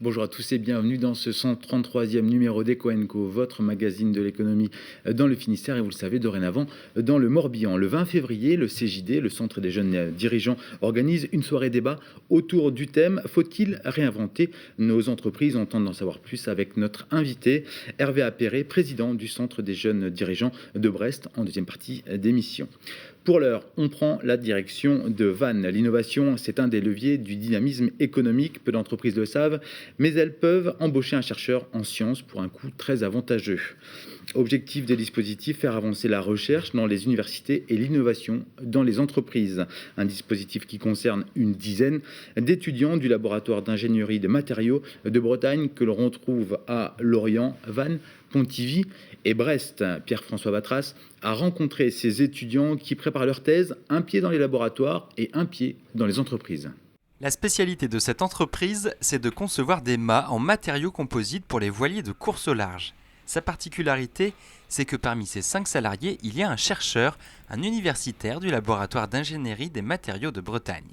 Bonjour à tous et bienvenue dans ce 133e numéro d'Eco & Co, votre magazine de l'économie dans le Finistère et vous le savez dorénavant dans le Morbihan. Le 20 février, le CJD, le Centre des jeunes dirigeants, organise une soirée débat autour du thème « Faut-il réinventer nos entreprises ?» On tente d'en savoir plus avec notre invité, Hervé Appéré, président du Centre des jeunes dirigeants de Brest, en deuxième partie d'émission. Pour l'heure, on prend la direction de Vannes. L'innovation, c'est un des leviers du dynamisme économique. Peu d'entreprises le savent, mais elles peuvent embaucher un chercheur en sciences pour un coût très avantageux. Objectif des dispositifs, faire avancer la recherche dans les universités et l'innovation dans les entreprises. Un dispositif qui concerne une dizaine d'étudiants du laboratoire d'ingénierie de matériaux de Bretagne que l'on retrouve à Lorient, Vannes, Pontivy et Brest. Pierre-François Batras a rencontré ces étudiants qui préparent leur thèse, un pied dans les laboratoires et un pied dans les entreprises. La spécialité de cette entreprise, c'est de concevoir des mâts en matériaux composites pour les voiliers de course au large. Sa particularité, c'est que parmi ses 5 salariés, il y a un chercheur, un universitaire du laboratoire d'ingénierie des matériaux de Bretagne.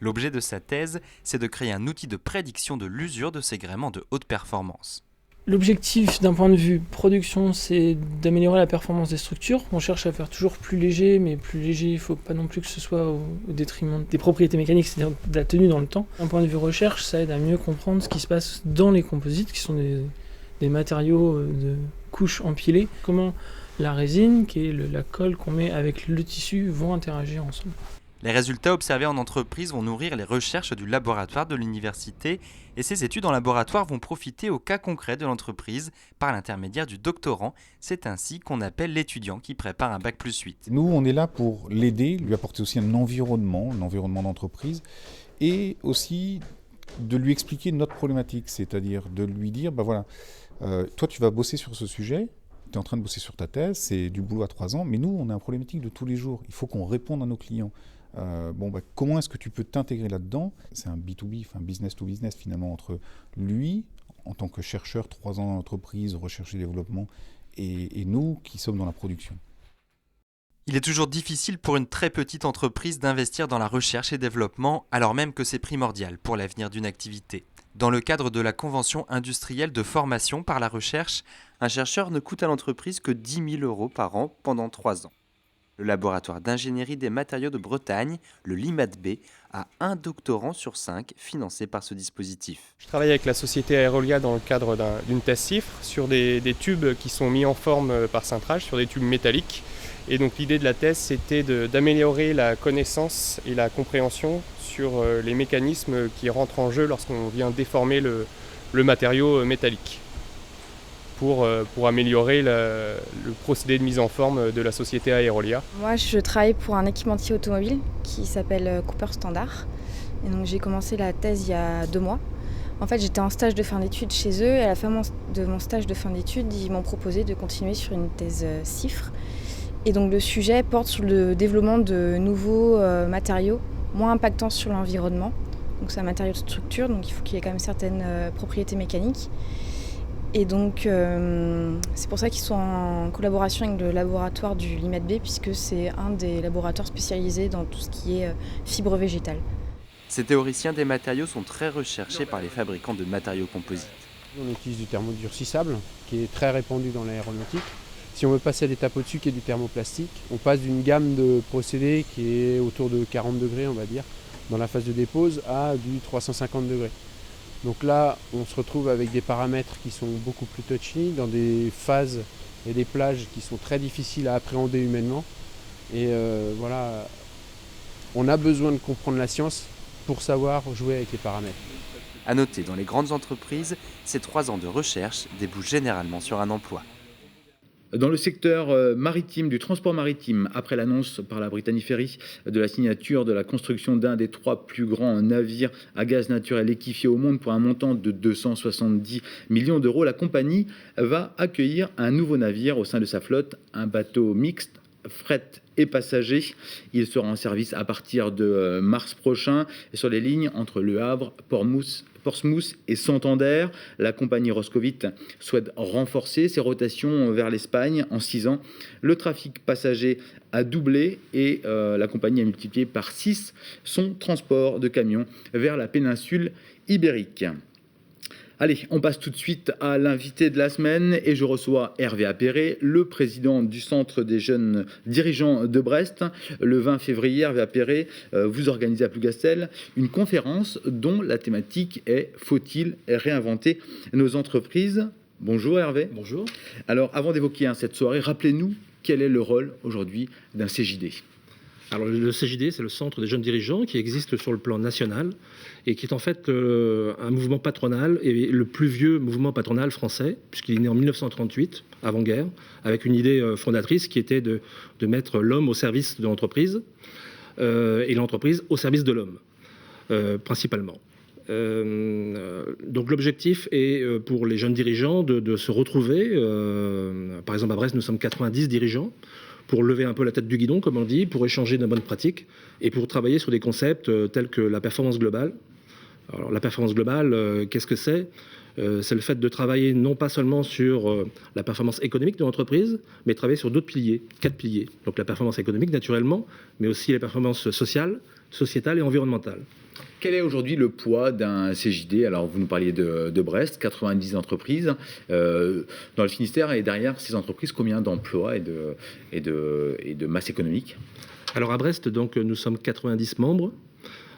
L'objet de sa thèse, c'est de créer un outil de prédiction de l'usure de ces gréements de haute performance. L'objectif d'un point de vue production, c'est d'améliorer la performance des structures. On cherche à faire toujours plus léger, mais plus léger, il ne faut pas non plus que ce soit au détriment des propriétés mécaniques, c'est-à-dire de la tenue dans le temps. D'un point de vue recherche, ça aide à mieux comprendre ce qui se passe dans les composites, qui sont des matériaux de couches empilées. Comment la résine, qui est la colle qu'on met avec le tissu, vont interagir ensemble. Les résultats observés en entreprise vont nourrir les recherches du laboratoire de l'université et ces études en laboratoire vont profiter au cas concret de l'entreprise par l'intermédiaire du doctorant. C'est ainsi qu'on appelle l'étudiant qui prépare un bac+8. Nous, on est là pour l'aider, lui apporter aussi un environnement d'entreprise et aussi de lui expliquer notre problématique, c'est-à-dire de lui dire, toi tu vas bosser sur ce sujet, tu es en train de bosser sur ta thèse, c'est du boulot à 3 ans, mais nous, on a une problématique de tous les jours. Il faut qu'on réponde à nos clients. Comment est-ce que tu peux t'intégrer là-dedans ? C'est un B2B, business to business finalement, entre lui, en tant que chercheur, 3 ans dans l'entreprise, recherche et développement, et nous qui sommes dans la production. Il est toujours difficile pour une très petite entreprise d'investir dans la recherche et développement, alors même que c'est primordial pour l'avenir d'une activité. Dans le cadre de la convention industrielle de formation par la recherche, un chercheur ne coûte à l'entreprise que 10 000 € par an pendant 3 ans. Le laboratoire d'ingénierie des matériaux de Bretagne, le LIMAT-B, a un doctorant sur 5 financé par ce dispositif. Je travaille avec la société Aerolia dans le cadre d'une thèse CIFRE sur des tubes qui sont mis en forme par cintrage, sur des tubes métalliques. Et donc l'idée de la thèse, c'était d'améliorer la connaissance et la compréhension sur les mécanismes qui rentrent en jeu lorsqu'on vient déformer le matériau métallique pour améliorer le procédé de mise en forme de la société Aerolia. Moi, je travaille pour un équipementier automobile qui s'appelle Cooper Standard. Et donc, j'ai commencé la thèse il y a 2 mois. En fait, j'étais en stage de fin d'études chez eux et à la fin de mon stage de fin d'études, ils m'ont proposé de continuer sur une thèse CIFRE. Et donc, le sujet porte sur le développement de nouveaux matériaux moins impactants sur l'environnement. Donc, c'est un matériau de structure, donc il faut qu'il y ait quand même certaines propriétés mécaniques. Et donc, c'est pour ça qu'ils sont en collaboration avec le laboratoire du LIMAT-B, puisque c'est un des laboratoires spécialisés dans tout ce qui est fibre végétale. Ces théoriciens des matériaux sont très recherchés par les fabricants de matériaux composites. On utilise du thermodurcissable, qui est très répandu dans l'aéronautique. Si on veut passer à l'étape au-dessus, qui est du thermoplastique, on passe d'une gamme de procédés qui est autour de 40 degrés, on va dire, dans la phase de dépose, à du 350 degrés. Donc là, on se retrouve avec des paramètres qui sont beaucoup plus touchy, dans des phases et des plages qui sont très difficiles à appréhender humainement. Et on a besoin de comprendre la science pour savoir jouer avec les paramètres. À noter, dans les grandes entreprises, ces 3 ans de recherche débouchent généralement sur un emploi. Dans le secteur maritime, du transport maritime, après l'annonce par la Brittany Ferries de la signature de la construction d'un des 3 plus grands navires à gaz naturel liquéfié au monde pour un montant de 270 millions d'euros, la compagnie va accueillir un nouveau navire au sein de sa flotte, un bateau mixte, fret et passagers. Il sera en service à partir de mars prochain sur les lignes entre Le Havre, Portsmouth et Santander. La compagnie Roscovite souhaite renforcer ses rotations vers l'Espagne en 6 ans. Le trafic passager a doublé et la compagnie a multiplié par 6 son transport de camions vers la péninsule ibérique. Allez, on passe tout de suite à l'invité de la semaine et je reçois Hervé Appéré, le président du Centre des jeunes dirigeants de Brest. Le 20 février, Hervé Appéré, vous organisez à Plougastel une conférence dont la thématique est « Faut-il réinventer nos entreprises ?» Bonjour Hervé. Bonjour. Alors avant d'évoquer cette soirée, rappelez-nous quel est le rôle aujourd'hui d'un CJD. Alors le CJD, c'est le Centre des jeunes dirigeants qui existe sur le plan national et qui est en fait un mouvement patronal et le plus vieux mouvement patronal français, puisqu'il est né en 1938, avant-guerre, avec une idée fondatrice qui était de mettre l'homme au service de l'entreprise et l'entreprise au service de l'homme, principalement. Donc l'objectif est pour les jeunes dirigeants de se retrouver. Par exemple à Brest, nous sommes 90 dirigeants pour lever un peu la tête du guidon, comme on dit, pour échanger de bonnes pratiques et pour travailler sur des concepts tels que la performance globale. Alors la performance globale, qu'est-ce que c'est ? C'est le fait de travailler non pas seulement sur la performance économique de l'entreprise, mais travailler sur d'autres piliers, 4 piliers. Donc la performance économique naturellement, mais aussi les performances sociales, sociétales et environnementales. Quel est aujourd'hui le poids d'un CJD ? Alors, vous nous parliez de Brest, 90 entreprises dans le Finistère, et derrière ces entreprises, combien d'emplois et de masse économique ? Alors, à Brest, donc, nous sommes 90 membres.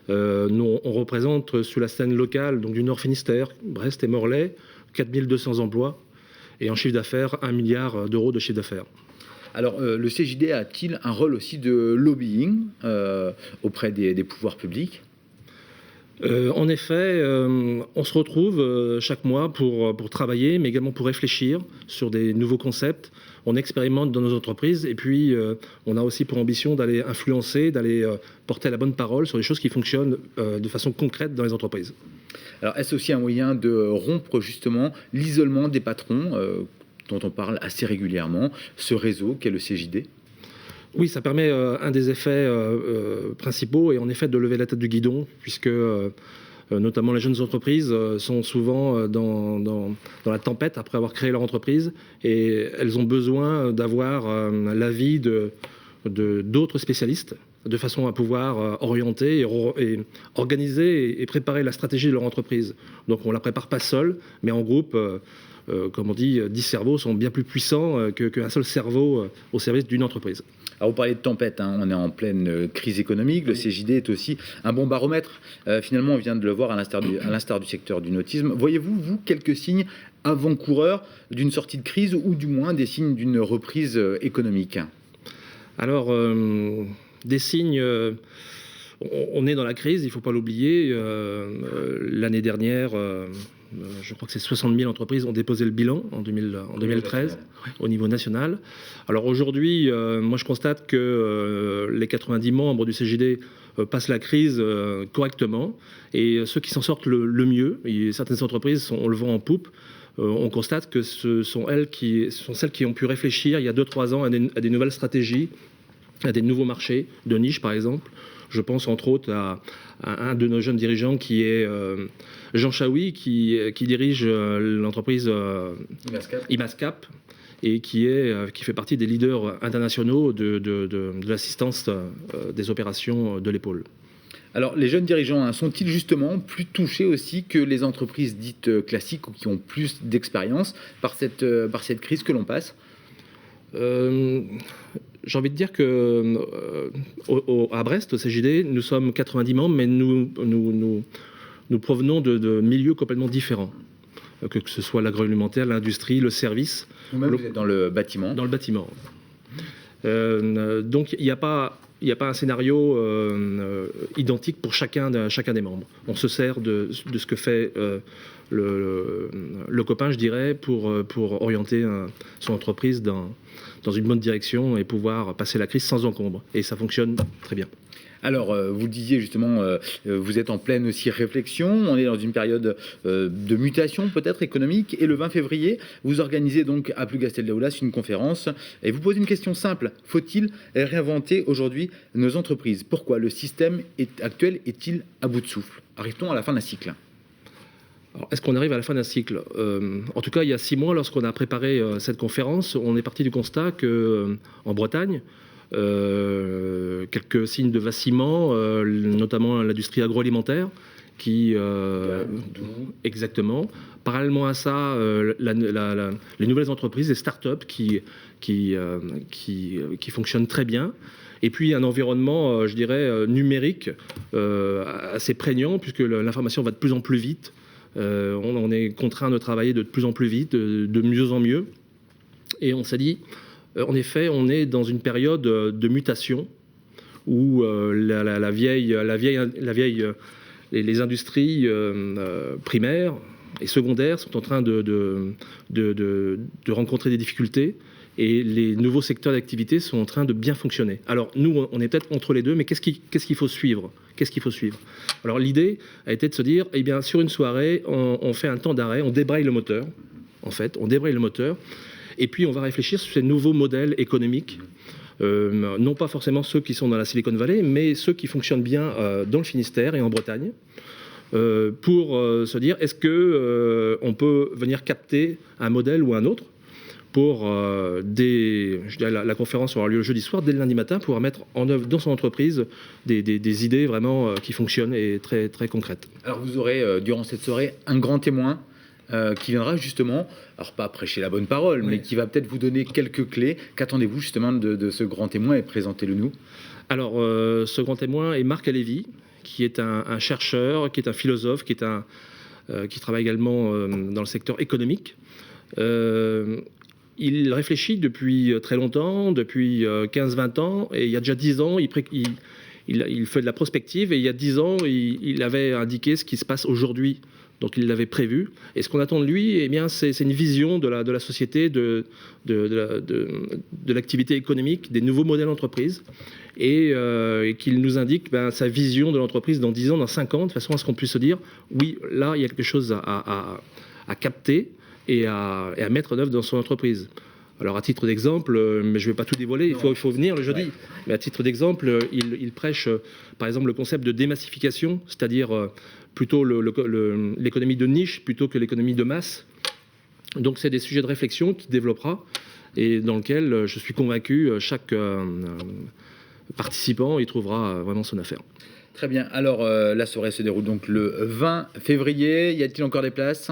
Nous, on représente sur la scène locale donc, du Nord Finistère, Brest et Morlaix, 4200 emplois, et en chiffre d'affaires, 1 milliard d'euros de chiffre d'affaires. Alors, le CJD a-t-il un rôle aussi de lobbying auprès des pouvoirs publics ? En effet, on se retrouve chaque mois pour travailler, mais également pour réfléchir sur des nouveaux concepts. On expérimente dans nos entreprises et puis on a aussi pour ambition d'aller influencer, d'aller porter la bonne parole sur les choses qui fonctionnent de façon concrète dans les entreprises. Alors, est-ce aussi un moyen de rompre justement l'isolement des patrons dont on parle assez régulièrement, ce réseau qu'est le CJD ? Oui, ça permet un des effets principaux et en effet de lever la tête du guidon, puisque notamment les jeunes entreprises sont souvent dans la tempête après avoir créé leur entreprise et elles ont besoin d'avoir l'avis d'autres spécialistes de façon à pouvoir orienter et organiser et préparer la stratégie de leur entreprise. Donc on ne la prépare pas seul, mais en groupe. Comme on dit, 10 cerveaux sont bien plus puissants qu'un seul cerveau au service d'une entreprise. Alors vous parlez de tempête, on est en pleine crise économique, le CJD est aussi un bon baromètre. Finalement, on vient de le voir à l'instar du secteur du nautisme. Voyez-vous, vous, quelques signes avant-coureurs d'une sortie de crise ou du moins des signes d'une reprise économique ? Alors, des signes... on est dans la crise, il ne faut pas l'oublier. L'année dernière... je crois que c'est 60 000 entreprises ont déposé le bilan en 2013 au niveau national. Alors aujourd'hui, moi je constate que les 90 membres du CJD passent la crise correctement et ceux qui s'en sortent le mieux, et certaines entreprises ont le vent en poupe, on constate que ce sont celles qui ont pu réfléchir il y a 2-3 ans à des nouvelles stratégies, à des nouveaux marchés de niche par exemple. Je pense entre autres à un de nos jeunes dirigeants qui est Jean Chaoui, qui dirige l'entreprise Imascap et qui fait partie des leaders internationaux de l'assistance des opérations de l'épaule. Alors, les jeunes dirigeants sont-ils justement plus touchés aussi que les entreprises dites classiques ou qui ont plus d'expérience par cette crise que l'on passe ? J'ai envie de dire que à Brest, au CJD, nous sommes 90 membres, mais nous provenons de milieux complètement différents. Que ce soit l'agroalimentaire, l'industrie, le service. Vous-même, vous êtes dans le bâtiment. Dans le bâtiment. Donc il n'y a pas un scénario identique pour chacun des membres. On se sert de ce que fait le copain, je dirais, pour orienter son entreprise dans une bonne direction et pouvoir passer la crise sans encombre. Et ça fonctionne très bien. Alors, vous disiez justement, vous êtes en pleine aussi réflexion, on est dans une période de mutation peut-être économique, et le 20 février, vous organisez donc à Plougastel-Daoulas une conférence, et vous posez une question simple, faut-il réinventer aujourd'hui nos entreprises ? Pourquoi le système actuel est-il à bout de souffle ? Arrive-t-on à la fin d'un cycle ? Alors, est-ce qu'on arrive à la fin d'un cycle ? En tout cas, il y a 6 mois, lorsqu'on a préparé cette conférence, on est parti du constat qu'en Bretagne, quelques signes de vacillement, notamment l'industrie agroalimentaire, qui exactement Parallèlement à ça, les nouvelles entreprises, les start-up qui fonctionnent très bien. Et puis un environnement, je dirais, numérique assez prégnant, puisque l'information va de plus en plus vite. On est contraint de travailler de plus en plus vite, de mieux en mieux. Et on s'est dit, en effet, on est dans une période de mutation où les industries primaires et secondaires sont en train de rencontrer des difficultés et les nouveaux secteurs d'activité sont en train de bien fonctionner. Alors nous, on est peut-être entre les deux, mais qu'est-ce qu'il faut suivre ? Alors l'idée a été de se dire, eh bien sur une soirée, on fait un temps d'arrêt, on débraye le moteur, et puis on va réfléchir sur ces nouveaux modèles économiques. Non pas forcément ceux qui sont dans la Silicon Valley, mais ceux qui fonctionnent bien dans le Finistère et en Bretagne, pour se dire est-ce qu'on peut venir capter un modèle ou un autre pour la conférence aura lieu jeudi soir, dès le lundi matin, pour mettre en œuvre dans son entreprise des idées vraiment qui fonctionnent et très, très concrètes. Alors vous aurez durant cette soirée un grand témoin qui viendra justement, alors pas prêcher la bonne parole, mais qui va peut-être vous donner quelques clés. Qu'attendez-vous justement de ce grand témoin et présentez-le nous. Alors ce grand témoin est Marc Alévi, qui est un chercheur, qui est un philosophe, qui travaille également dans le secteur économique. Il réfléchit depuis très longtemps, depuis 15-20 ans, et il y a déjà 10 ans, il fait de la prospective, et il y a 10 ans, il avait indiqué ce qui se passe aujourd'hui. Donc il l'avait prévu. Et ce qu'on attend de lui, eh bien, c'est une vision de la société, de l'activité économique, des nouveaux modèles d'entreprise, et qu'il nous indique sa vision de l'entreprise dans 10 ans, dans 5 ans, de façon à ce qu'on puisse se dire, oui, là, il y a quelque chose à capter et à mettre en œuvre dans son entreprise. Alors à titre d'exemple, mais je ne vais pas tout dévoiler, il faut venir le jeudi, mais à titre d'exemple, il prêche par exemple le concept de démassification, c'est-à-dire plutôt l'économie de niche plutôt que l'économie de masse. Donc c'est des sujets de réflexion qu'il développera et dans lesquels je suis convaincu chaque participant y trouvera vraiment son affaire. Très bien, alors la soirée se déroule donc le 20 février, y a-t-il encore des places ?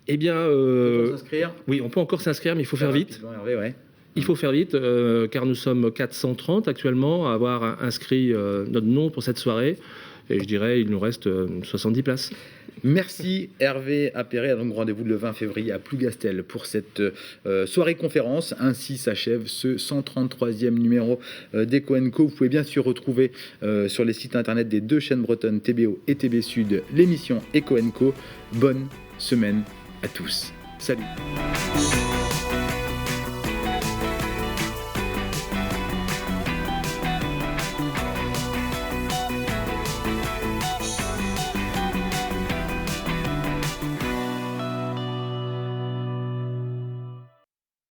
Eh bien, on peut s'inscrire ? Oui, on peut encore s'inscrire, mais il faut faire vite. Hervé, Il faut faire vite, car nous sommes 430 actuellement à avoir inscrit notre nom pour cette soirée. Et je dirais, il nous reste 70 places. Merci Hervé Appéré. Donc rendez-vous le 20 février à Plougastel pour cette soirée conférence. Ainsi s'achève ce 133e numéro d'Eco & Co. Vous pouvez bien sûr retrouver sur les sites internet des deux chaînes bretonnes TBO et TB Sud l'émission Eco & Co. Bonne semaine à tous. Salut.